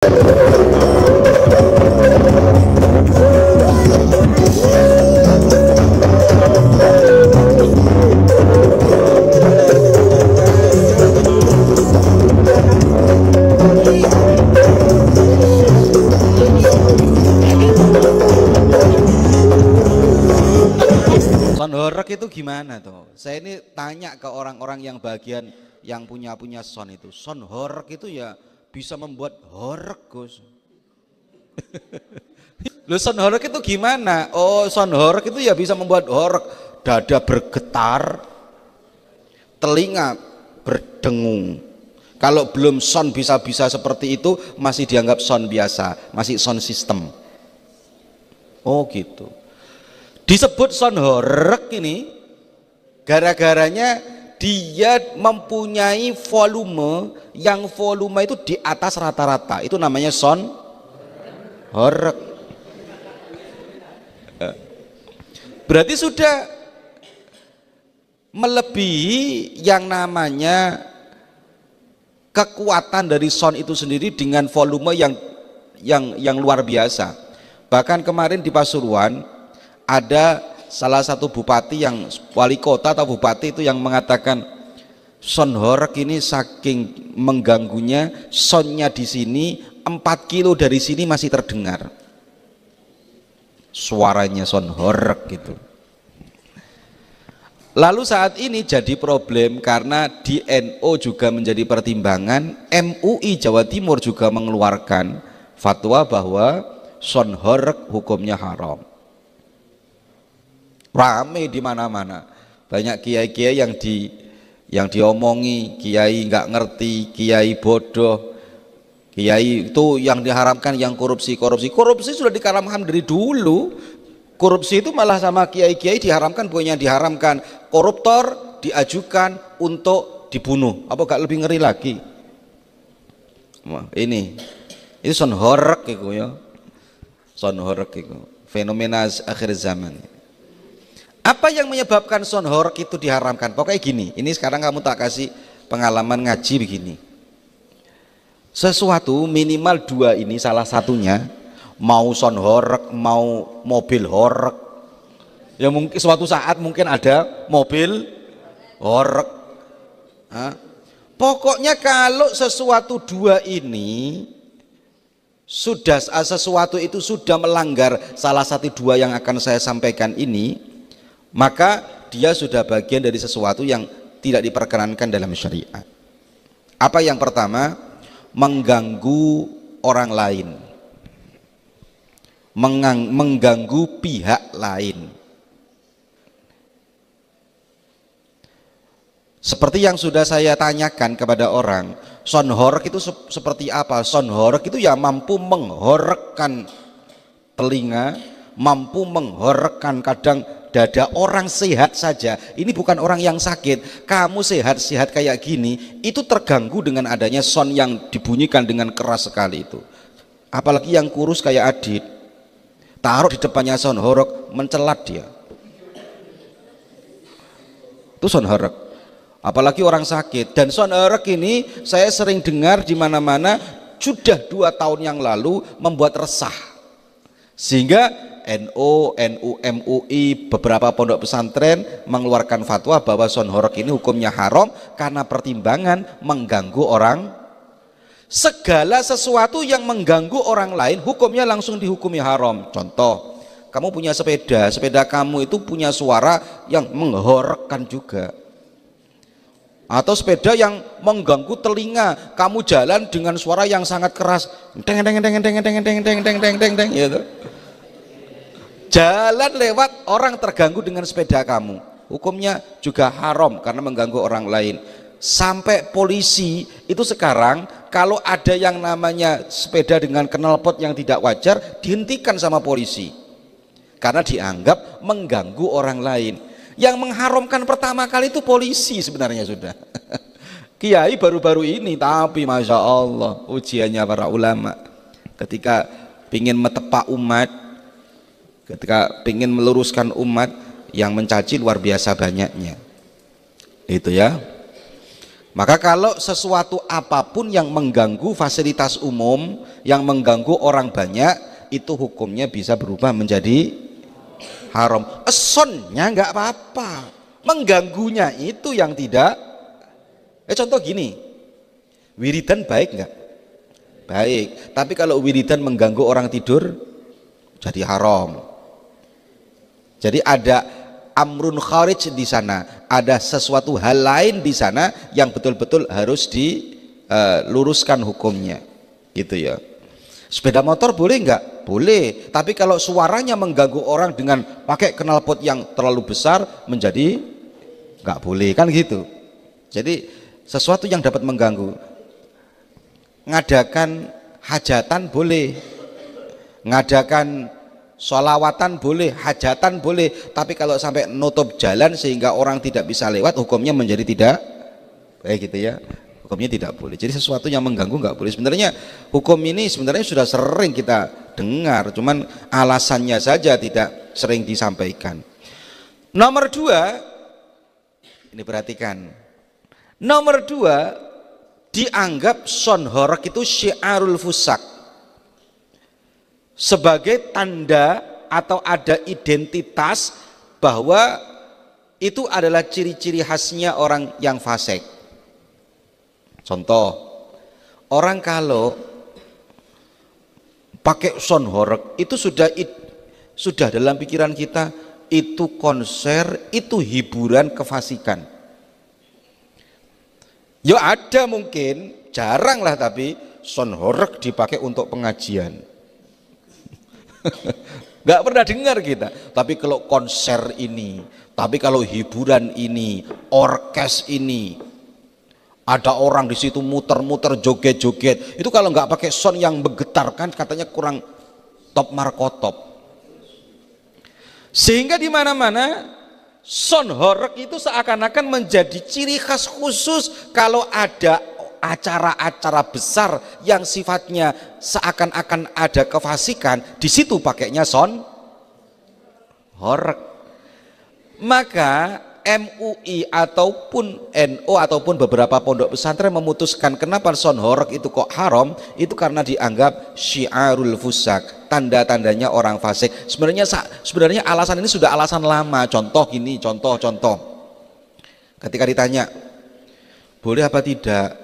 Son horeg itu gimana tuh? Saya ini tanya ke orang-orang yang bagian yang punya son itu. Son horeg itu ya bisa membuat horeg, Gus. Loh, son horeg itu gimana? Oh, son horeg itu ya bisa membuat horeg. Dada bergetar, telinga berdengung. Kalau belum son bisa-bisa seperti itu, masih dianggap son biasa, masih son sistem. Oh gitu. Disebut son horeg ini gara-garanya dia mempunyai volume yang volume itu di atas rata-rata. Itu namanya son horeg. Berarti sudah melebihi yang namanya kekuatan dari son itu sendiri dengan volume yang luar biasa. Bahkan kemarin di Pasuruan ada salah satu bupati yang wali kota atau bupati itu yang mengatakan son horeg ini saking mengganggunya, sonnya di sini 4 kilo dari sini masih terdengar suaranya son horeg gitu. Lalu saat ini jadi problem karena di NU juga menjadi pertimbangan, MUI Jawa Timur juga mengeluarkan fatwa bahwa son horeg hukumnya haram. Rame di mana-mana, banyak kiai-kiai yang diomongi, kiai nggak ngerti, kiai bodoh, kiai itu yang diharamkan yang korupsi sudah diharamkan dari dulu. Korupsi itu malah sama kiai-kiai diharamkan, bukan yang diharamkan. Koruptor diajukan untuk dibunuh, apa gak lebih ngeri lagi? Wah, ini son horeg itu ya, son horeg itu fenomena akhir zaman. Apa yang menyebabkan son horeg itu diharamkan? Pokoknya gini, ini sekarang kamu tak kasih pengalaman ngaji begini. Sesuatu minimal 2 ini salah satunya, mau son horeg, mau mobil horeg. Ya mungkin suatu saat mungkin ada mobil horeg. Pokoknya kalau sesuatu 2 ini sudah sesuatu itu sudah melanggar salah satu 2 yang akan saya sampaikan ini, maka dia sudah bagian dari sesuatu yang tidak diperkenankan dalam syariat. Apa yang pertama? Mengganggu orang lain, mengganggu pihak lain. Seperti yang sudah saya tanyakan kepada orang, son horeg itu seperti apa? Son horeg itu ya mampu menghoregkan telinga, mampu menghoregkan kadang dada orang sehat saja. Ini bukan orang yang sakit. Kamu sehat-sehat kayak gini, itu terganggu dengan adanya son yang dibunyikan dengan keras sekali itu. Apalagi yang kurus kayak Adit, taruh di depannya son horeg, mencelat dia. Itu son horeg. Apalagi orang sakit. Dan son horeg ini saya sering dengar di mana-mana, sudah 2 tahun yang lalu membuat resah. Sehingga NU, MUI, beberapa pondok pesantren mengeluarkan fatwa bahwa son horeg ini hukumnya haram karena pertimbangan mengganggu orang. Segala sesuatu yang mengganggu orang lain hukumnya langsung dihukumi haram. Contoh, kamu punya sepeda kamu itu punya suara yang menghoregkan juga. Atau sepeda yang mengganggu telinga, kamu jalan dengan suara yang sangat keras, deng deng deng deng deng deng deng deng deng deng deng gitu. Jalan lewat orang terganggu dengan sepeda kamu, hukumnya juga haram karena mengganggu orang lain. Sampai polisi itu sekarang kalau ada yang namanya sepeda dengan knalpot yang tidak wajar dihentikan sama polisi karena dianggap mengganggu orang lain. Yang mengharamkan pertama kali itu polisi sebenarnya sudah. Kiai baru-baru ini, tapi masya Allah ujiannya para ulama ketika ingin metepak umat, ketika ingin meluruskan umat, yang mencaci luar biasa banyaknya itu ya. Maka kalau sesuatu apapun yang mengganggu fasilitas umum, yang mengganggu orang banyak, itu hukumnya bisa berubah menjadi haram. Esonnya nggak apa-apa, mengganggunya itu yang tidak. Contoh gini, wiridan baik nggak? Baik, tapi kalau wiridan mengganggu orang tidur jadi haram. Jadi ada amrun kharij di sana, ada sesuatu hal lain di sana yang betul-betul harus diluruskan hukumnya, gitu ya. Sepeda motor boleh nggak? Boleh, tapi kalau suaranya mengganggu orang dengan pakai knalpot yang terlalu besar menjadi nggak boleh, kan gitu. Jadi sesuatu yang dapat mengganggu. Ngadakan hajatan boleh, ngadakan sholawatan boleh, hajatan boleh, tapi kalau sampai nutup jalan sehingga orang tidak bisa lewat, hukumnya menjadi tidak baik, gitu ya. Hukumnya tidak boleh. Jadi sesuatu yang mengganggu nggak boleh. Sebenarnya hukum ini sebenarnya sudah sering kita dengar, cuman alasannya saja tidak sering disampaikan. Nomor 2, ini perhatikan. Nomor 2, dianggap son horok itu syiarul fusak, sebagai tanda atau ada identitas bahwa itu adalah ciri-ciri khasnya orang yang fasik. Contoh, orang kalau pakai son horok itu sudah dalam pikiran kita itu konser, itu hiburan kefasikan. Ya ada mungkin, jarang lah, tapi son horeg dipakai untuk pengajian. Nggak pernah dengar kita. Tapi kalau konser ini, tapi kalau hiburan ini, orkes ini, ada orang di situ muter-muter, joget-joget, itu kalau nggak pakai son yang menggetarkan katanya kurang top markotop. Sehingga di mana-mana son horeg itu seakan-akan menjadi ciri khas khusus kalau ada acara-acara besar yang sifatnya seakan-akan ada kefasikan, di situ pakainya son horeg. Maka MUI ataupun NU ataupun beberapa pondok pesantren memutuskan kenapa son horeg itu kok haram, itu karena dianggap syiarul fusak, tanda-tandanya orang fasik. Sebenarnya alasan ini sudah alasan lama. Contoh gini, contoh ketika ditanya boleh apa tidak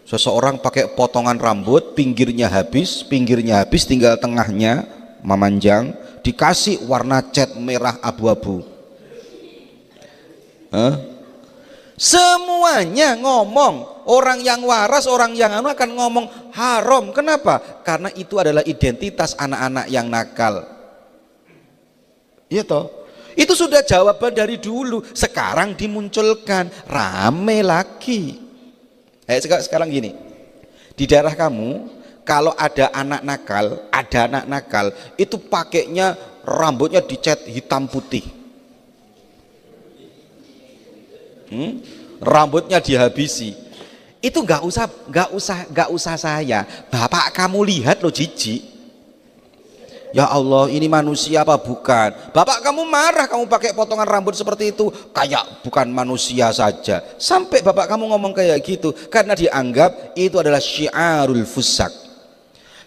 seseorang pakai potongan rambut pinggirnya habis tinggal tengahnya memanjang, dikasih warna cat merah abu-abu. Semuanya ngomong, orang yang waras, orang yang akan ngomong haram. Kenapa? Karena itu adalah identitas anak-anak yang nakal. Iya toh? Itu sudah jawaban dari dulu. Sekarang dimunculkan, rame lagi. Sekarang gini, di daerah kamu kalau ada anak nakal, itu pakainya rambutnya dicat hitam putih. Rambutnya dihabisi, itu nggak usah saya, bapak kamu lihat loh, jijik. Ya Allah, ini manusia apa bukan? Bapak kamu marah kamu pakai potongan rambut seperti itu, kayak bukan manusia saja. Sampai bapak kamu ngomong kayak gitu karena dianggap itu adalah syiarul fusak,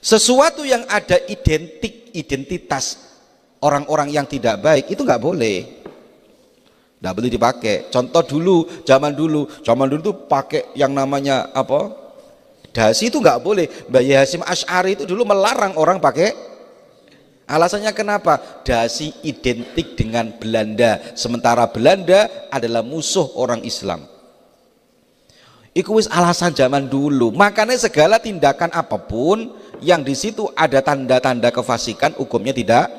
sesuatu yang ada identitas orang-orang yang tidak baik, itu nggak boleh. Nggak boleh dipakai. Contoh zaman dulu tuh pakai yang namanya apa? Dasi, itu nggak boleh. Mbah Hasyim Asy'ari itu dulu melarang orang pakai. Alasannya kenapa? Dasi identik dengan Belanda, sementara Belanda adalah musuh orang Islam. Itu wis alasan zaman dulu. Makanya segala tindakan apapun yang di situ ada tanda-tanda kefasikan, hukumnya tidak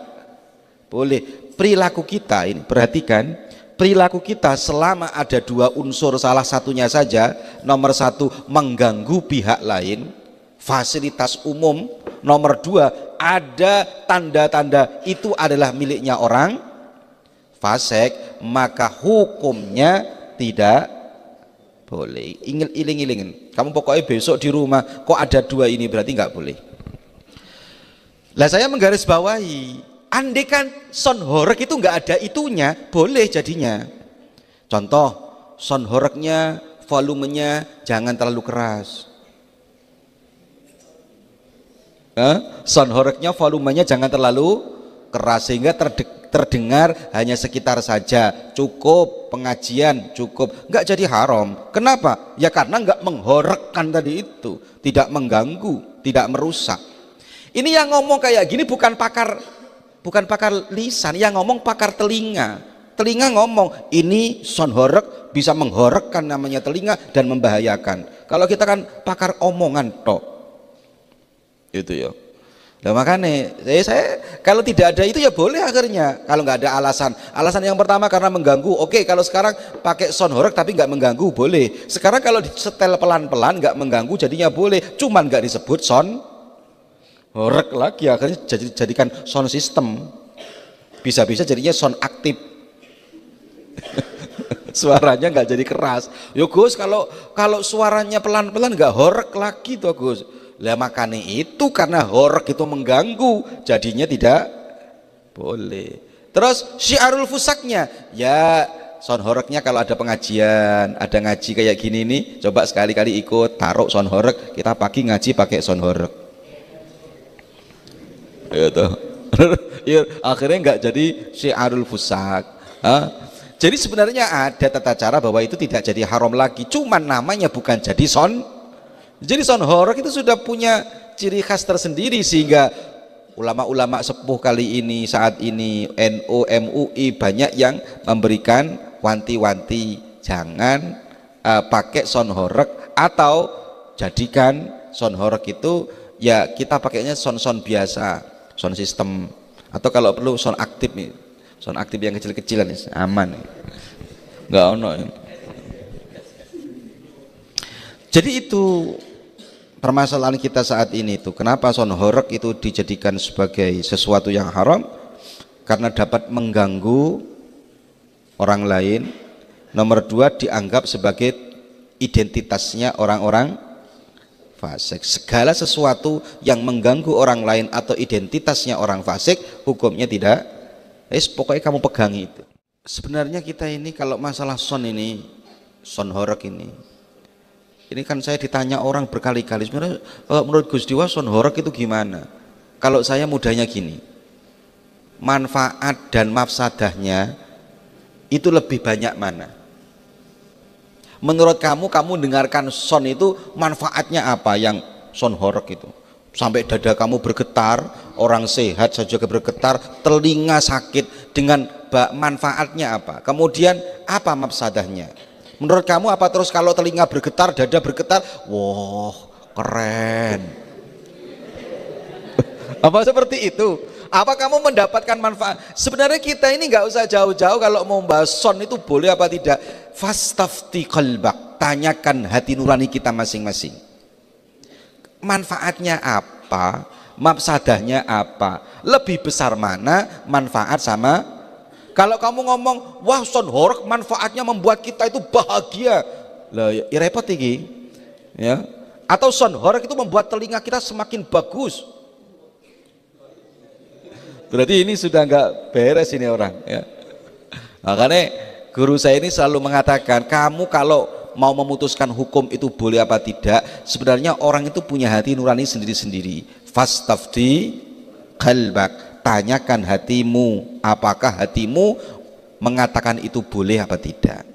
boleh. Perilaku kita ini, perhatikan. Perilaku kita selama ada dua unsur, salah satunya saja, nomor satu mengganggu pihak lain, fasilitas umum, nomor dua ada tanda-tanda itu adalah miliknya orang fasik, maka hukumnya tidak boleh. Iling-ilingin, kamu pokoknya besok di rumah kok ada dua ini, berarti nggak boleh. Lah saya menggarisbawahi, andai kan son horeg itu nggak ada itunya, boleh jadinya. Contoh, son horegnya volumenya jangan terlalu keras. Sound horeknya volumenya jangan terlalu keras sehingga terdengar hanya sekitar saja, cukup pengajian, cukup, nggak jadi haram. Kenapa? Ya karena nggak menghorekkan tadi itu, tidak mengganggu, tidak merusak. Ini yang ngomong kayak gini bukan pakar lisan, yang ngomong pakar telinga. Telinga ngomong ini sound horek bisa menghorekkan namanya telinga dan membahayakan. Kalau kita kan pakar omongan tok, itu ya. Nah makanya saya kalau tidak ada itu ya boleh akhirnya, kalau nggak ada alasan yang pertama karena mengganggu, oke. Kalau sekarang pakai sound horek tapi nggak mengganggu boleh. Sekarang kalau disetel pelan-pelan nggak mengganggu jadinya boleh, cuman nggak disebut sound horek lagi, akhirnya jadikan sound system, bisa-bisa jadinya sound aktif. Suaranya nggak jadi keras. Yo Gus, kalau suaranya pelan-pelan nggak horek lagi tuh Gus. Lah makanya itu karena horek itu mengganggu, jadinya tidak boleh. Terus syiarul fusaknya, ya sound horeknya kalau ada pengajian, ada ngaji kayak gini nih, coba sekali-kali ikut taruh sound horek, kita pagi ngaji pakai sound horek. Gitu. Ya, akhirnya nggak jadi syiarul fusak. Jadi sebenarnya ada tata cara bahwa itu tidak jadi haram lagi, cuman namanya bukan jadi sound. Jadi sound horek itu sudah punya ciri khas tersendiri sehingga ulama-ulama sepuh kali ini, saat ini, NU, MUI banyak yang memberikan wanti-wanti jangan pakai sound horek, atau jadikan sound horek itu ya kita pakainya sound biasa, sound system, atau kalau perlu sound aktif nih, sound aktif yang kecil-kecilan aman, nggak ono. Jadi itu permasalahan kita saat ini itu, kenapa sound horek itu dijadikan sebagai sesuatu yang haram? Karena dapat mengganggu orang lain. Nomor dua, dianggap sebagai identitasnya orang-orang fasik. Segala sesuatu yang mengganggu orang lain atau identitasnya orang fasik, hukumnya tidak. Pokoknya kamu pegangi itu. Sebenarnya kita ini kalau masalah sound ini, sound horek ini kan saya ditanya orang berkali-kali, sebenarnya menurut Gus Diwa sound horek itu gimana? Kalau saya mudahnya gini, manfaat dan mafsadahnya itu lebih banyak mana? Menurut kamu dengarkan sound itu manfaatnya apa yang sound horek itu? Sampai dada kamu bergetar, orang sehat saja bergetar, telinga sakit, dengan manfaatnya apa? Kemudian apa mafsadahnya? Menurut kamu apa? Terus kalau telinga bergetar, dada bergetar, wah keren. Apa seperti itu? Apa kamu mendapatkan manfaat? Sebenarnya kita ini nggak usah jauh-jauh kalau mau bahas sound itu boleh apa tidak. Fastafti qalbak, tanyakan hati nurani kita masing-masing. Manfaatnya apa? Mafsadahnya apa? Lebih besar mana manfaat sama? Kalau kamu ngomong, wah sound horek manfaatnya membuat kita itu bahagia, lah ya repot iki, ya. Atau sound horek itu membuat telinga kita semakin bagus. Berarti ini sudah nggak beres ini orang, ya. Makanya guru saya ini selalu mengatakan, kamu kalau mau memutuskan hukum itu boleh apa tidak, sebenarnya orang itu punya hati nurani sendiri-sendiri. Fastafti qalbak, tanyakan hatimu, apakah hatimu mengatakan itu boleh apa tidak.